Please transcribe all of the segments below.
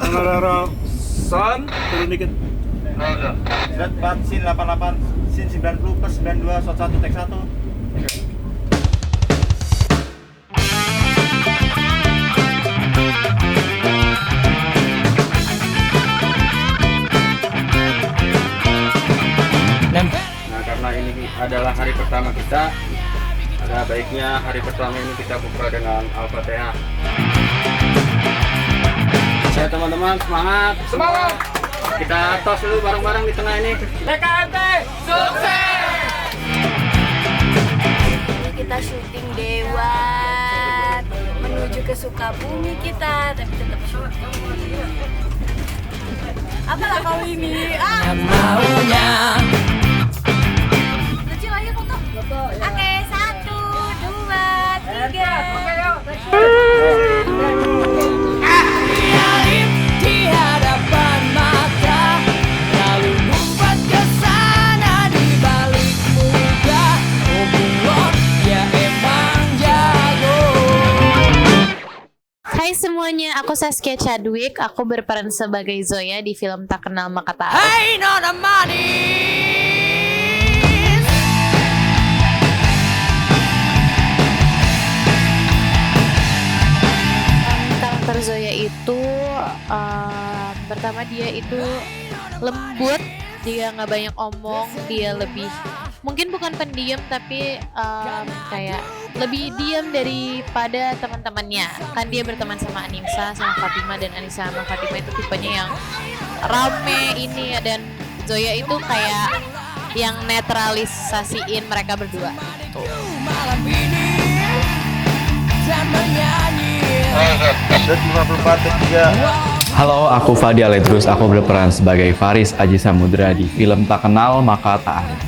Roro Son turun dikit. Zat 4 sin 88 sin 90 plus 92 shot 1 tek 1. Nah, karena ini adalah hari pertama kita, ada baiknya hari pertama ini kita buka dengan Al-Fatihah. Ya teman-teman, semangat! Semangat! Kita tos dulu bareng-bareng di tengah ini. PKMT sukses! Kita syuting Dewan menuju ke Sukabumi kita, tapi tetap syuting. Apalah kau ini? Maunya Lucu lagi foto. Oke, 1, 2, 3. Realim di hadapan mata, lalu membuat kesana di balik muka. Oh bunglon, ya emang jago. Hai semuanya, aku Saskia Chadwick. Aku berperan sebagai Zoya di film Tak Kenal Maka Tak Aruf. Hey nona manis, Karakter Zoya itu pertama dia itu lembut, dia nggak banyak omong, dia lebih mungkin bukan pendiam tapi kayak lebih diam daripada teman-temannya. Kan dia berteman sama Anissa sama Fatima, dan Anissa sama Fatima itu tipenya yang rame ini, dan Zoya itu kayak yang netralisasiin mereka berdua gitu. malam ini dan menyanyi. Zat 54 tek 3. Halo, aku Fadi Aletrus. Aku berperan sebagai Faris Aji Samudra di film Tak Kenal Maka Tak Aruf.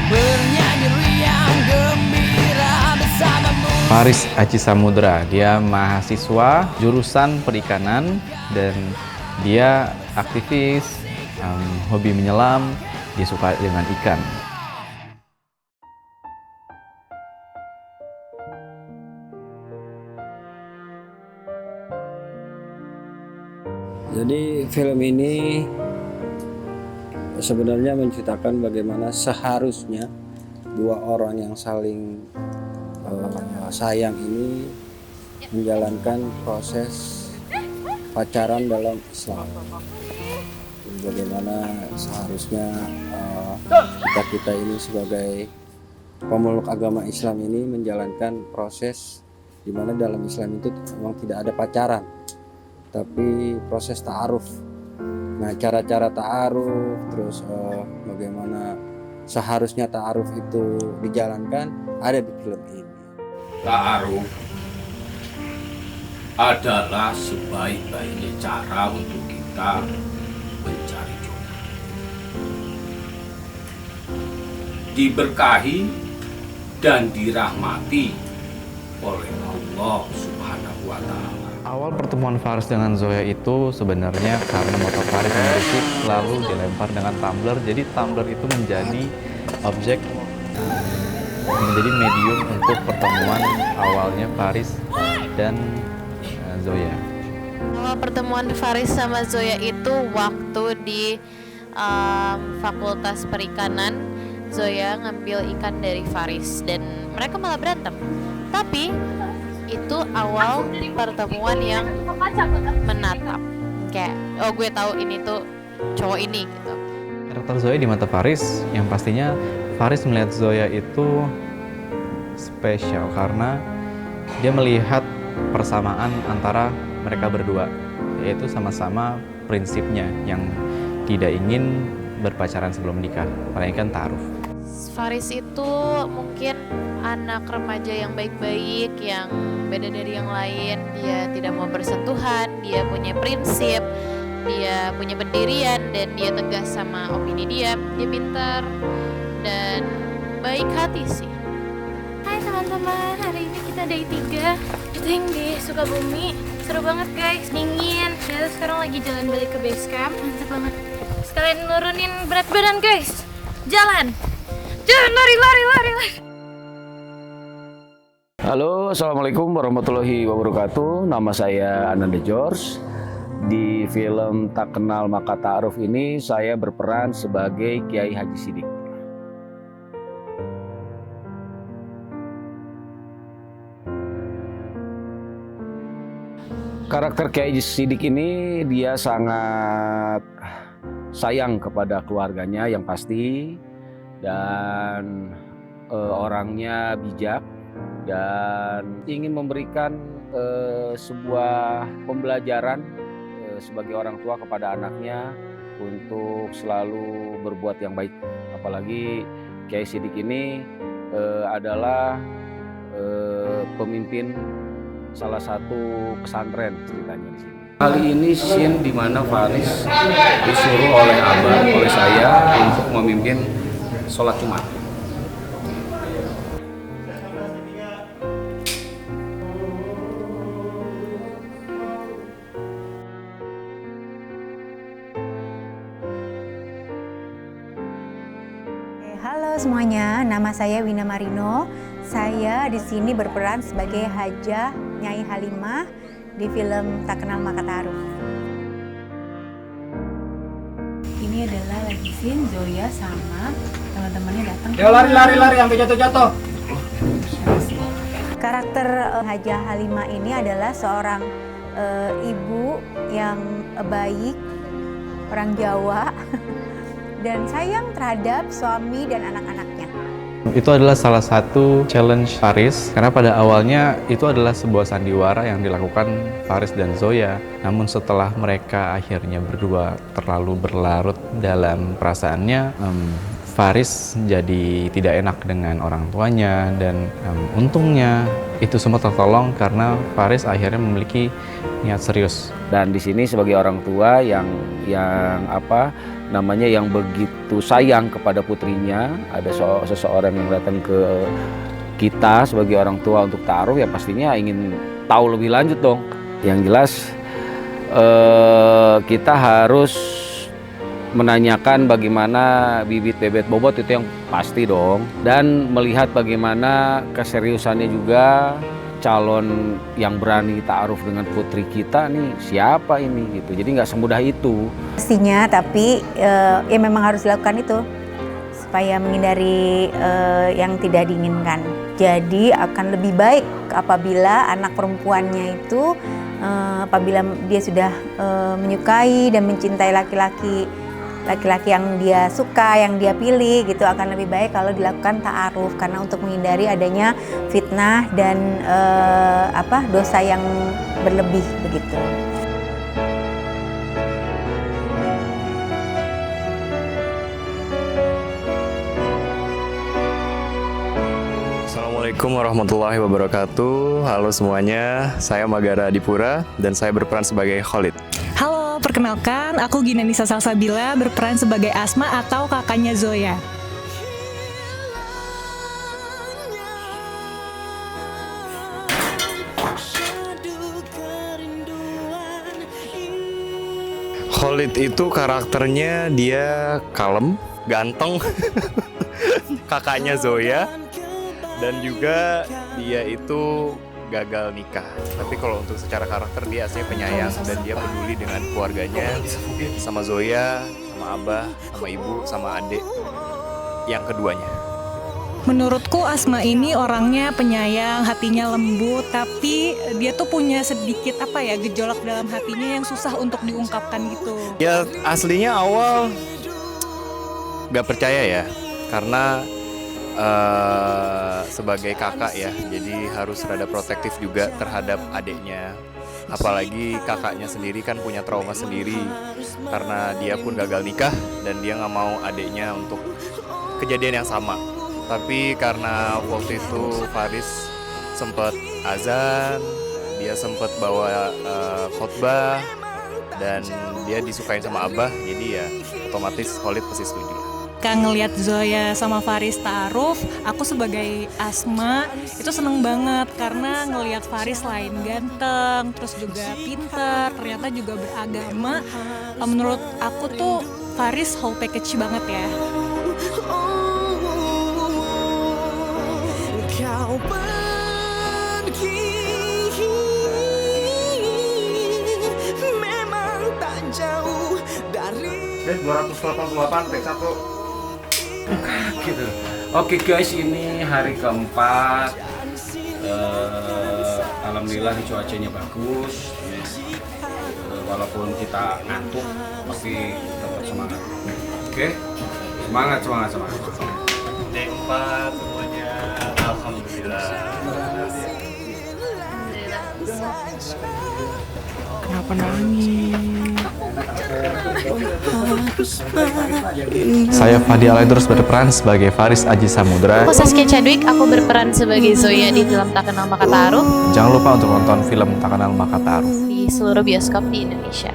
Bernyanyi riang gembira bersamamu. Faris Aji Samudra, dia mahasiswa jurusan perikanan dan dia aktivis, hobi menyelam, dia suka dengan ikan. Jadi film ini sebenarnya menceritakan bagaimana seharusnya dua orang yang saling sayang ini menjalankan proses pacaran dalam Islam. Jadi bagaimana seharusnya kita ini sebagai pemeluk agama Islam ini menjalankan proses di mana dalam Islam itu memang tidak ada pacaran, tapi proses ta'aruf. Nah, cara-cara ta'aruf, terus bagaimana seharusnya ta'aruf itu dijalankan ada di film ini. Ta'aruf adalah sebaik-baiknya cara untuk kita mencari jodoh. Diberkahi dan dirahmati oleh Allah Subhanahu wa Ta'ala. Awal pertemuan Faris dengan Zoya itu sebenarnya karena motor Faris berisik lalu dilempar dengan tumbler. Jadi tumbler itu menjadi objek, menjadi medium untuk pertemuan awalnya Faris dan Zoya. Awal pertemuan Faris sama Zoya itu waktu di Fakultas Perikanan. Zoya ngambil ikan dari Faris dan mereka malah berantem. Tapi itu awal pertemuan yang menatap. Kayak, oh gue tahu ini tuh cowok ini gitu. Karakter Zoya di mata Faris, yang pastinya Faris melihat Zoya itu spesial karena dia melihat persamaan antara mereka berdua, yaitu sama-sama prinsipnya yang tidak ingin berpacaran sebelum menikah, melainkan ta'aruf. Faris itu mungkin anak remaja yang baik-baik, yang beda dari yang lain. Dia tidak mau bersentuhan, dia punya prinsip, dia punya pendirian, dan dia tegas sama opini dia. Dia pintar dan baik hati sih. Hai teman-teman, hari ini kita day 3 syuting di Sukabumi. Seru banget guys, dingin. Kita sekarang lagi jalan balik ke base camp. Mantap banget. Sekalian nurunin berat badan guys. Jalan. Jangan lari. Halo, assalamualaikum warahmatullahi wabarakatuh. Nama saya Ananda George. Di film Tak Kenal Maka Ta'aruf ini saya berperan sebagai Kiai Haji Sidik. Karakter Kiai Haji Sidik ini dia sangat sayang kepada keluarganya yang pasti, dan orangnya bijak dan ingin memberikan sebuah pembelajaran sebagai orang tua kepada anaknya untuk selalu berbuat yang baik. Apalagi Kiai Sidik ini adalah pemimpin salah satu pesantren ceritanya di sini. Kali ini scene di mana Faris disuruh oleh abah, oleh saya untuk memimpin sholat Jumat. Halo semuanya, nama saya Wina Marino. Saya di sini berperan sebagai Hajah Nyai Halimah di film Tak Kenal Maka Ta'aruf. Ini adalah lagi scene Zoya sama teman-temannya datang. Dia lari sampai jatuh-jatuh. Karakter Hajah Halimah ini adalah seorang ibu yang baik, orang Jawa, dan sayang terhadap suami dan anak-anaknya. Itu adalah salah satu challenge Faris, karena pada awalnya itu adalah sebuah sandiwara yang dilakukan Faris dan Zoya. Namun setelah mereka akhirnya berdua terlalu berlarut dalam perasaannya, Faris jadi tidak enak dengan orang tuanya, dan untungnya itu semua tertolong karena Faris akhirnya memiliki niat serius. Dan di sini sebagai orang tua yang begitu sayang kepada putrinya, ada seseorang yang datang ke kita sebagai orang tua untuk ta'aruf, ya pastinya ingin tahu lebih lanjut dong. Yang jelas kita harus menanyakan bagaimana bibit bebet bobot itu yang pasti dong, dan melihat bagaimana keseriusannya juga calon yang berani ta'aruf dengan putri kita nih siapa ini gitu. Jadi nggak semudah itu Pastinya, tapi ya memang harus dilakukan itu supaya menghindari yang tidak diinginkan. Jadi akan lebih baik apabila anak perempuannya itu apabila dia sudah menyukai dan mencintai laki-laki yang dia suka, yang dia pilih gitu, akan lebih baik kalau dilakukan ta'aruf, karena untuk menghindari adanya fitnah dan dosa yang berlebih begitu. Assalamualaikum warahmatullahi wabarakatuh. Halo semuanya, saya Magara Adipura dan saya berperan sebagai Khalid. Halo, perkenalkan aku Gina Nisa Salsabila, berperan sebagai Asma atau kakaknya Zoya. Khalid itu karakternya dia kalem, ganteng, kakaknya Zoya, dan juga dia itu gagal nikah. Tapi kalau untuk secara karakter dia aslinya penyayang dan dia peduli dengan keluarganya, sama Zoya, sama abah, sama ibu, sama adik yang keduanya. Menurutku Asma ini orangnya penyayang, hatinya lembut, tapi dia tuh punya sedikit gejolak dalam hatinya yang susah untuk diungkapkan gitu. Ya aslinya awal gak percaya ya, karena sebagai kakak ya, jadi harus rada protektif juga terhadap adiknya. Apalagi kakaknya sendiri kan punya trauma sendiri karena dia pun gagal nikah dan dia nggak mau adiknya untuk kejadian yang sama. Tapi karena waktu itu Faris sempat azan, dia sempat bawa khotbah dan dia disukain sama abah, jadi ya otomatis Khalid pasti setuju. Ngelihat Zoya sama Faris ta'aruf, aku sebagai Asma itu seneng banget karena ngelihat Faris selain ganteng, terus juga pintar, ternyata juga beragama. Menurut aku tuh Faris whole package banget ya. Kau pergi, memang Dan 288 take 1. Gitu. Oke guys, ini hari keempat. Alhamdulillah cuacanya bagus. Walaupun kita ngantuk, tapi tetap semangat. Oke, semangat. Day 4 semuanya, alhamdulillah. Kenapa nangis? Saya Fadi Alay terus berperan sebagai Faris Aji Samudra. Aku Saskia Chadwick, aku berperan sebagai Zoya di film Tak Kenal Maka Ta'aruf Jangan lupa untuk nonton film Tak Kenal Maka Ta'aruf di seluruh bioskop di Indonesia.